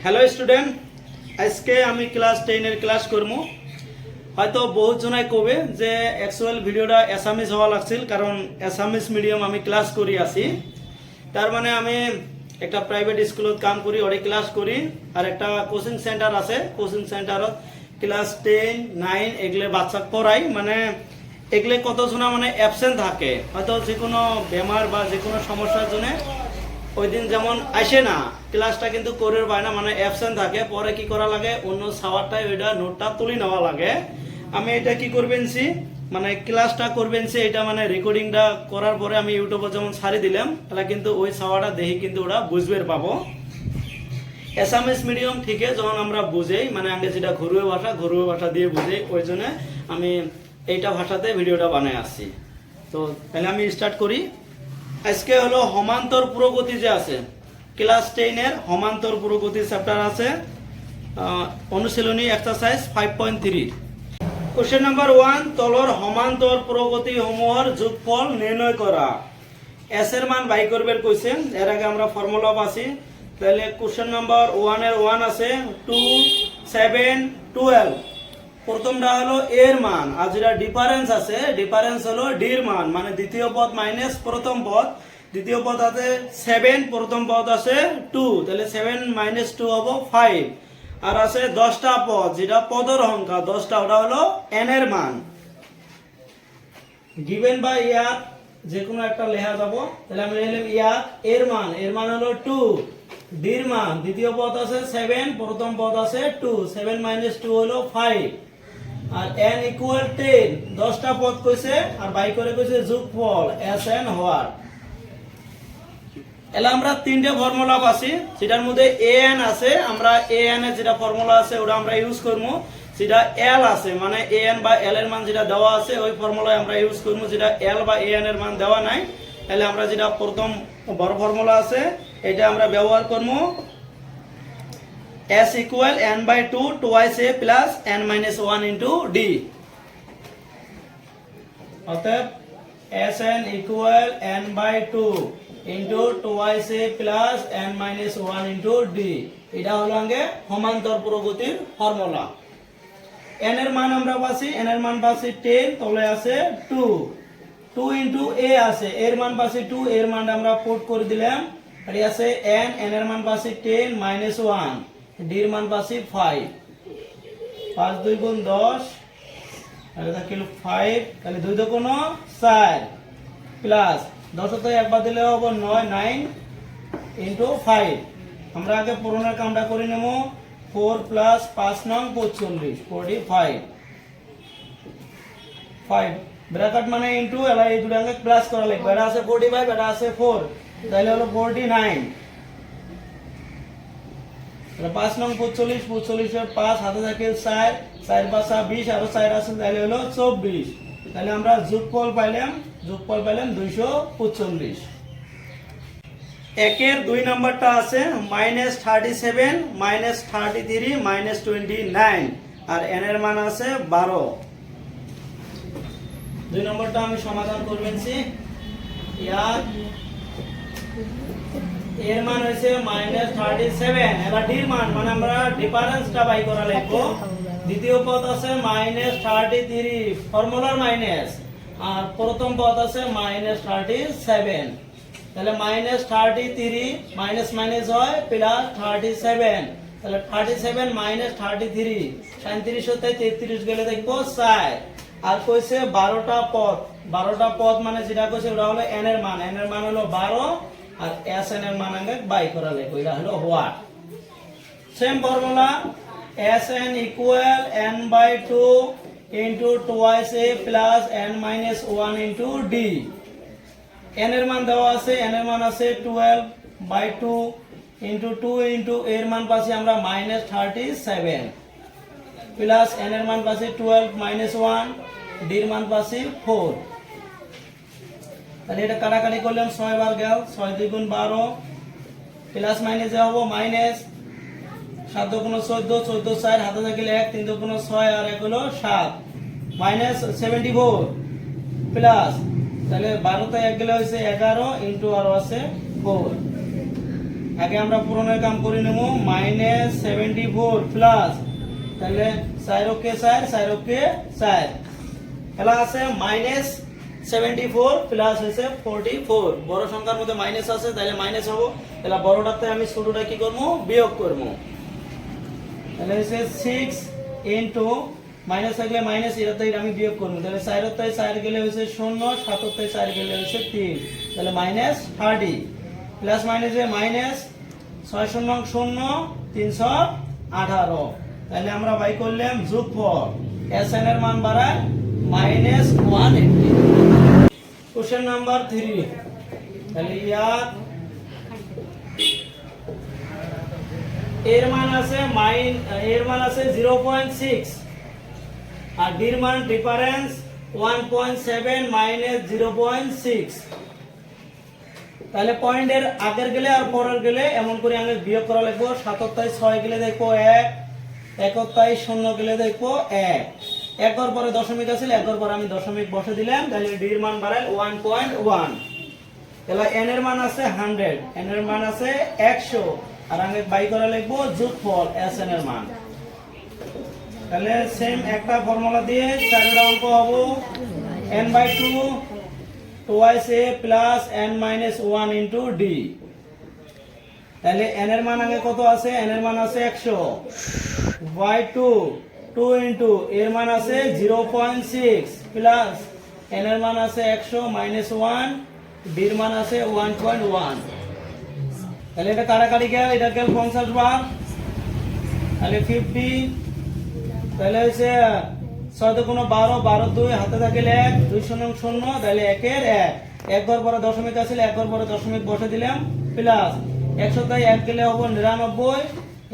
Hello student, আজকে আমি class 10 এর ক্লাস করব। হয়তো বহুত জনাই কবে যে অ্যাকচুয়াল ভিডিওটা অ্যাসামিস হওয়া লাগছিল, কারণ অ্যাসামিস মিডিয়াম আমি ক্লাস করি আছি। তার মানে আমি একটা প্রাইভেট স্কুলত কাম করি, ওরে ক্লাস করি, আর একটা কোচিং সেন্টার আছে। কোচিং সেন্টারত ক্লাস 10, 9 এগুলো বাচ্চা পড়াই। মানে এগুলো কতজনা মানে অ্যাবসেন্ট থাকে, হয়তো যে কোনো বেমার বা যে কোনো সমস্যার জন্য ওই দিন যেমন আসে না, ক্লাসটা কিন্তু করে পায় না, মানে অ্যাবসেন্ট থাকে। পরে কি করা লাগে, অন্য সাওয়ারটাই ওইটা নোটটা তুলে নেওয়া লাগে। আমি এটা কি করবেনছি, মানে ক্লাসটা করবেনছি, এটা মানে রেকর্ডিংটা করার পরে আমি ইউটিউবে যেমন ছাড়ি দিলাম, তাহলে কিন্তু ওই সাওয়ারটা দেখি কিন্তু ওরা বুঝবে পাবো। এসামিস মিডিয়াম থেকে যখন আমরা বুঝেই, মানে আগে যেটা ঘরোয়া ভাষা দিয়ে বুঝেই, ওই জন্য আমি এইটা ভাষাতে ভিডিওটা বানাই আসছি। তো তাহলে আমি স্টার্ট করি। আজকে হলো সমান্তর পুরোগতি যে আছে, ক্লাস 10 এর সমান্তর পুরোগতি চ্যাপ্টার আছে, অনুশীলনী এক্সারসাইজ 5.3। কোশ্চেন নাম্বার 1, তলর সমান্তর পুরোগতি সমূহৰ যোগফল নির্ণয় করা। এস এর মান বাই করবের কইছে, এর আগে আমরা ফর্মুলা পাচ্ছি। তাহলে কোশ্চেন নাম্বার 1 এর 1 আছে 2, 7, 12। প্রথমটা হলো এর মান, আর যেটা ডিফারেন্স আছে, ডিফারেন্স হলো ডির মান, মানে দ্বিতীয় পদ মাইনাস প্রথম পদ। দ্বিতীয় পদ আছে 7, প্রথম পদ আছে 2, তাহলে 7 মাইনাস 2 হবে 5। আর আছে 10টা পদ, যেটা পদের সংখ্যা 10টা, ওটা হলো n এর মান। গিভেন বাই ইয়াত যে কোনো একটা লেখা যাব। তাহলে আমরা লিখলাম ইয়াত এর মান হলো 2, ডির মান দ্বিতীয় পদ আছে 7, প্রথম পদ আছে 2, 7 মাইনাস 2 হলো 5। আর n ইকুয়াল 10, 10টা পদ কইছে, আর বাই করে কইছে যোগফল sn হওয়ার। এলা আমরা তিনটে ফর্মুলা পাচ্ছি, সেটার মধ্যে an আছে, আমরা an এর যেটা ফর্মুলা আছে ওটা আমরা ইউজ করব। যেটা l আছে, মানে an বা l এর মান যেটা দেওয়া আছে ওই ফর্মুলায় আমরা ইউজ করব। যেটা l বা an এর মান দেওয়া নাই, তাহলে আমরা যেটা প্রথম বড় ফর্মুলা আছে এটা আমরা ব্যবহার করব। s equal n by 2 twice a plus n minus 1 into d। অতএব sn equal n by 2 into twice a plus n minus 1 into d। এটা হলো আগে সমান্তর পুরোগতির ফর্মুলা। n এর মান আমরা পাচ্ছি, n এর মান পাচ্ছি 10, তলে আছে 2, 2 into a আছে, এর মান পাচ্ছি 2, এর মান আমরা পুট করে দিলাম। আর আছে n এর মান পাচ্ছি 10 minus 1, d এর মান পাচ্ছি 5, 5 2 গুণ 10, তাহলে থাকলো 5, তাহলে 2 2 গুণ 4 প্লাস 10 তো একবার দিলে হবে 9, 9 into 5। আমরা আগে পুরোনোর কামটা করে নেব। 4 প্লাস 5 নং 45, 45, 5 ব্র্যাকেট মানে ইনটু, এলা এই দুটো আগে প্লাস করা লাগবে। এটা আছে 45, এটা আছে 4, তাহলে হলো 49। 5 নং 45, 45 এর 5 হাতে থাকে 4, 4 5 20, আর 4 আছে, তাহলে হলো 24। তাহলে আমরা যোগফল পাইলাম 245। একের 2 নাম্বারটা আছে -37, -33, -29, আর n এর মান আছে 12। 2 নম্বরটা আমি সমাধান করবেনছি। ইয়ার এর মান হইছে -37, এবার ডির মান, মানে আমরা ডিফারেন্সটা বাই করা লাগবে। দ্বিতীয় পদ আছে -33, ফর্মুলার মাইনাস, আর প্রথম পদ আছে -37। তাহলে -33 মাইনাস মাইনাস হয় প্লাস 37, তাহলে 37 মাইনাস 33, 37 হতে 33 গেলে দেখবো 4। আর কইছে 12টা পদ, মানে যেটা কইছে ওটা হলো n এর মান, n এর মান হলো 12, আর sn এর মান আগে বাই করা লাগবে, এটা হলো what. Same formula, sn equal n by 2 into twice a plus n minus 1 into d। n এর মান দেওয়া আছে, n এর মান আছে 12 by 2 into 2 into এর মান পাচ্ছি আমরা -37 প্লাস n এর মান পাচ্ছি 12 minus 1, d এর মান পাচ্ছি 4। তাহলে এটা কাটাকাটি করলাম, 6 বার গেল, 6 2 গুণ 12 প্লাস মাইনাস যা হবে মাইনাস, 7 2 গুণ 14, 14 4 হাতে থাকলে 1, 3 2 গুণ 6, আর 1 হলো 7, -74 প্লাস, তাহলে 12 তে 1 গেলে হইছে 11 ইনটু আর আছে 4। আগে আমরা পূরণের কাম করে নেব -74 প্লাস তাহলে 4 ওকে 4 4 ওকে 4 এলা আছে -74 প্লাস হইছে 44 বড় সংখ্যার মধ্যে মাইনাস আছে তাহলে মাইনাস হবে তাহলে বড়টাতে আমি ছোটটা কি করব বিয়োগ করব তাহলে হইছে 6 ইনটু মাইনাস থাকলে মাইনাস এটাতে আমি বিয়োগ করব তাহলে 4 তাই 4 গেলে হইছে 0 7 তাই 4 গেলে হইছে 3 তাহলে -30 প্লাস মাইনাসে মাইনাস 6 0 0 318 তাহলে আমরা বাই করলাম যোগফল এসএন এর মান বাড়ায় -180 কোশ্চেন নাম্বার 3 তাহলে ইয়ার এর মান আছে 0.6 আর ডির মান ডিফারেন্স 1.7 -0.6 তাহলে পয়েন্টের আগের গেলে আর পরের গেলে এমন করে আমি বিয়োগ করা লাগবো 7 তাই 6 গেলে দেখবো 1 1 তাই 0 গেলে দেখবো 1 1 পরে দশমিক আছে 1 পরে আমি দশমিক বসে দিলাম তাহলে ডি এর মান বাড়ায় 1.1 তাহলে n এর মান আছে 100 n এর মান আছে 100 আর আমি বাই করা লিখবো যোগফল sn এর মান তাহলে সেম একটা ফর্মুলা দিয়ে চারটা অঙ্ক হবে n/2 twice a plus n minus 1 into d তাহলে n এর মান আগে কত আছে n এর মান আছে 100 by 2 into এর মান আছে 0.6 plus n এর মান আছে 100 minus 1 d এর মান আছে 1.1 তাহলে এটা কাটাকাটি গেল এটা গেল 50 বার তাহলে 50 তাহলে হচ্ছে 6 × 12 12 2 হাতে থাকলে 1 2 0 0 তাহলে 1 এর 1 1 ঘর পরে দশমিক আছে 1 ঘর পরে দশমিক বসে দিলাম প্লাস 100 তাই 1 গেলে হবে 99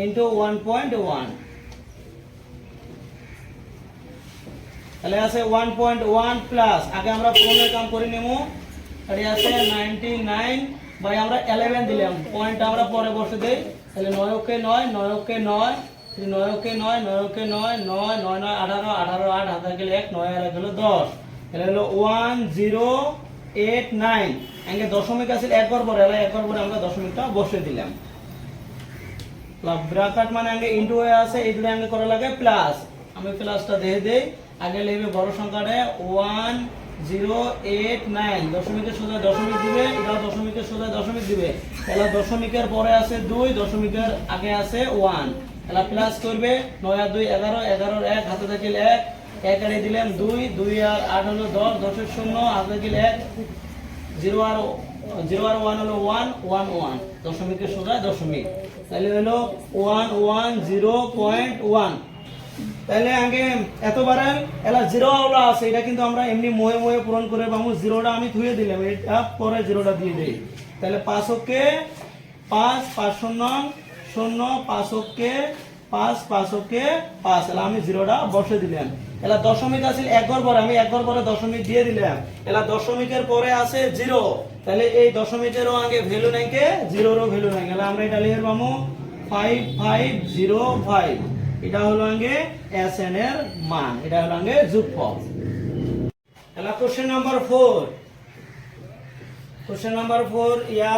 into 1.1 তাহলে আছে 1.1 প্লাস আগে আমরা পূরণের কাম করে নেব তাহলে আছে 99 বাই আমরা 11 দিলাম পয়েন্ট আমরা পরে বসে দেই তাহলে 9 ওকে 9 9 ওকে 9 9 ওকে 9 9 ওকে 9 9 9 9 18 18 8 হাতে গেলে 1 9 আর গেল 10 তাহলে হলো 1089 আগে দশমিক আছে একবার পরে এলা একবার পরে আমরা দশমিকটা বসে দিলাম প্লাস ব্র্যাকেট মানে আগে ইনটু হয়ে আছে এই দুটো আগে করা লাগে প্লাস আমি প্লাসটা দিয়ে দেই আগে লিখবে বড় সংখ্যাটা 1089 দশমিকের সোজা দশমিক দিবে এটা দশমিকের সোজা দশমিক দিবে তাহলে দশমিকের পরে আছে 2 দশমিকের আগে আছে 1 তাহলে প্লাস করবে 9 আর 2 11 11 এর 1 হাতে থাকলে 1 1 এর দিলাম 2 2 আর 8 হলো 10 10 এর 0 হাতে থাকলে 1 0 আর 1 হলো 1 1 1 দশমিকের সোজা দশমিক তাহলে হলো 110.1 তাহলে আগে এতবার এলা 0 হলো আছে এটা কিন্তু আমরা এমনি মোহে মোহে পূরণ করে পাবো 0টা আমি ধুয়ে দিলাম এটা পরে 0টা দিয়ে দেই তাহলে 5 ওকে 5 5 0 0 5 ওকে 5 5 ওকে 5 তাহলে আমি 0টা বসে দিলাম এলা দশমিক আছে একবার পরে আমি একবার পরে দশমিক দিয়ে দিলাম এলা দশমিকের পরে আছে 0 তাহলে এই দশমিকেরও আগে ভ্যালু নাই কে 0 এরও ভ্যালু নাই তাহলে আমরা এটা লিখে পাবো 5505 এটা হলো আগে sn এর মান এটা হলো আগে যোগফল তাহলে কোশ্চেন নাম্বার 4 ইয়া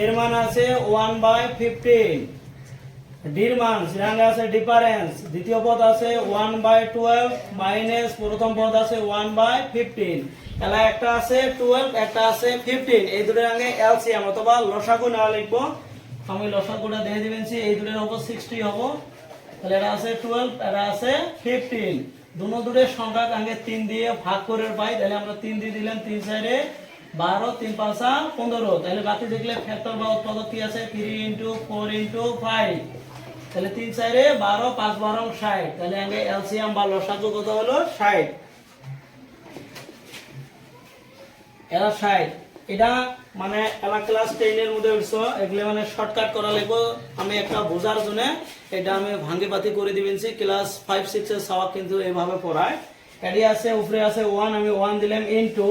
এর মান আছে 1/15 ডির মান সিরাঙ্গা আছে ডিফারেন্স দ্বিতীয় পদ আছে 1/12 মাইনাস প্রথম পদ আছে 1/15 তাহলে একটা আছে 12 একটা আছে 15 এই দুটোর আগে এলসিএম অথবা লসাগু না লিখবো আমি লসাগুটা দিয়ে দিবেন এই দুটোর উপর 60 হবে তাহলে এটা আছে 12 এটা আছে 15 দুটোর সংখ্যা আগে 3 দিয়ে ভাগ করে পাই তাহলে আমরা 3 দিয়ে দিলাম 3 4 12 3 5 15 তাহলে বাকি দেখলে ফ্যাক্টর বা উৎপাদক কি আছে 3 * 4 * 5 তাহলে 3 4 12 5 12 60 তাহলে আগে এলসিএম বা লসাগু কত হলো 60 এরা 60 এটা মানে এলা ক্লাস 10 এর মধ্যে হইছো এগুলা মানে শর্টকাট করা লাগবে আমি একটা বোঝার জন্য এটা আমি ভাঙে পাতি করে দিবেনছি ক্লাস 5 6 এর সবাই কিন্তু এইভাবে পড়ায় এডি আছে উপরে আছে 1 আমি 1 দিলাম ইনটু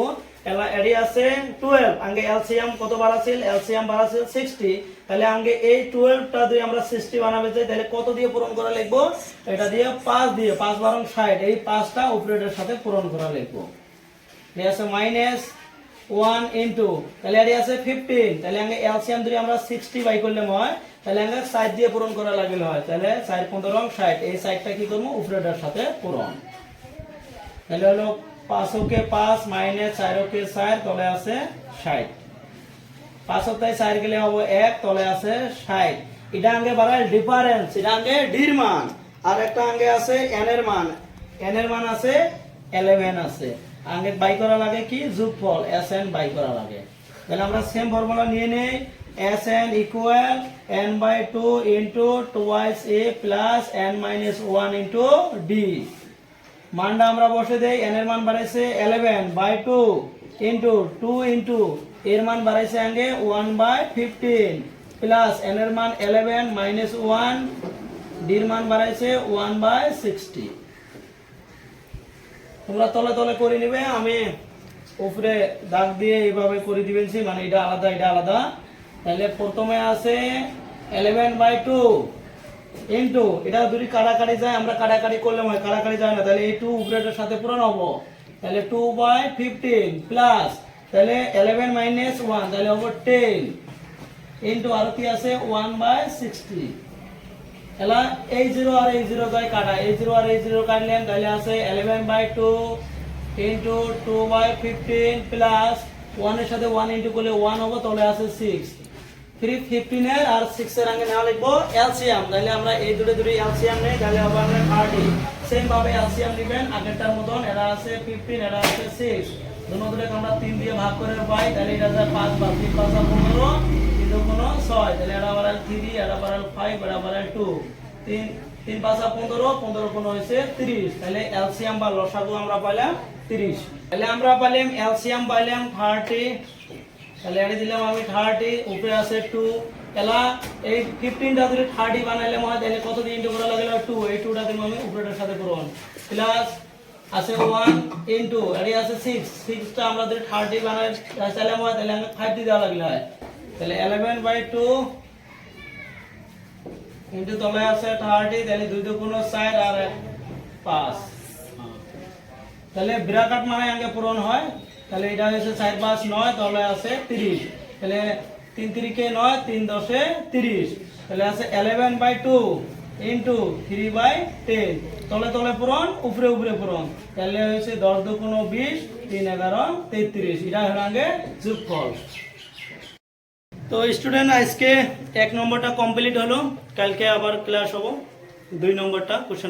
এলা এডি আছে 12 আগে এলসিএম কত বার আছে এলসিএম বার আছে 60 তাহলে আগে এই 12 টা দিয়ে আমরা 60 বানাবে চাই তাহলে কত দিয়ে পূরণ করা লাগবে এটা দিয়ে 5 দিয়ে 5 12 60 এই 5টা উপরের সাথে পূরণ করা লাগবে এই আছে মাইনাস 1 ইনটু তাহলে এটি আছে 15 তাহলে আগে এলসিয়াম ধরে আমরা 60 বাই করলে হয় তাহলে আগে 60 দিয়ে পূরণ করা লাগলে হয় তাহলে 4 15 60 এই 60টা কি করব উপরেটার সাথে পূরণ তাহলে হলো 5 কে 5 মাইনাস 4 কে 4 তলে আছে 60 5 তাই 4 গেলে হবে 1 তলে আছে 60 এটা আগে বাড়ায় ডিফারেন্স এটা আগে ডির মান আর একটা আগে আছে n এর মান আছে 11 আছে আগে বাই করা লাগে কি যোগফল sn বাই করা লাগে তাহলে আমরা সেম ফর্মুলা নিয়ে নেই sn equal n/2 into twice a plus n - 1 into d মানটা আমরা বসে দেই n এর মান বাড়াইছে 11/2 ইনটু 2 ইনটু এর মান বাড়াইছে আগে 1/15 প্লাস n এর মান 11 - 1 d এর মান বাড়াইছে 1/60 তোমরা তলে তলে করে নিবে আমি উপরে দাগ দিয়ে এইভাবে করে দিবেনছি মানে এটা আলাদা তাহলে প্রথমে আছে 11/2 ইনটু এটা দুই কাটাকাটি যায় আমরা কাটাকাটি করলে হয় কাটাকাটি যায় না তাহলে এই 2 উপরেটার সাথে পূরণ হবে তাহলে 2/15 প্লাস তাহলে 11 - 1 তাহলে হবে 10 ইনটু আর কি আছে 1/60 এলা এই 0 আর এই 0 যায় কাটা এই 0 আর এই 0 কাটলেন তাহলে আছে 11/2 ইনটু 2/15 প্লাস 1 এর সাথে 1 ইনটু করলে 1 হবে তাহলে আছে 6 15 এর আর 6 এর আগে নেওয়া লিখবো এলসিয়াম তাহলে আমরা এই দুটো এলসিয়াম নেই তাহলে হবে আমরা 30 সেম ভাবে এলসিয়াম নেবেন আগেরটার মতন এটা আছে 15 এটা আছে 6 দুটোকে আমরা 3 দিয়ে ভাগ করে পাই তাহলে এটা যায় 5 বা 3 5 15 কিন্তু কোনো 6 তাহলে এটা বাড়াল 3 এটা বাড়াল 5 এটা বাড়াল 2 3 3 5 15 15 কোন হইছে 30 তাহলে এলসিয়াম বা লসাগু আমরা পাইলাম 30 তাহলে আমরা পাইলাম এলসিয়াম পাইলাম 30 তাহলে এনে দিলাম আমি 30 উপরে আছে 2 এলা এই 15টা যদি 30 বানাইলে হয় তাহলে কত দিয়ে ইনটু করা লাগলো 2 এই 2টা দিলাম আমি উপরেটার সাথে পূরণ প্লাস আছে 1 ইনটু এটি আছে 6টা আমরা যদি 30 বানাই তাহলে হয় তাহলে আমি 5 দিয়ে দেওয়া লাগলো হয় তাহলে 11/2 ইনটু তলে আছে 30 তাহলে 2 2 গুণ 4 আর 5 তাহলে ব্র্যাকেট মানে আগে পূরণ হয় তাহলে এটা হচ্ছে 4 5 9 তাহলে আছে 30 তাহলে 3 3 কে 9 3 10 এ 30 তাহলে আছে 11/2 ইনটু 3/10 তলে তলে পূরণ উপরে উপরে পূরণ তাহলে হচ্ছে 10 2 গুণ 20 3 11 33 এটা হলো আগে যোগফল তো স্টুডেন্ট আজকে 1 নম্বরটা কমপ্লিট হলো কালকে আবার ক্লাস হবে 2 নম্বরটা কোশ্চেন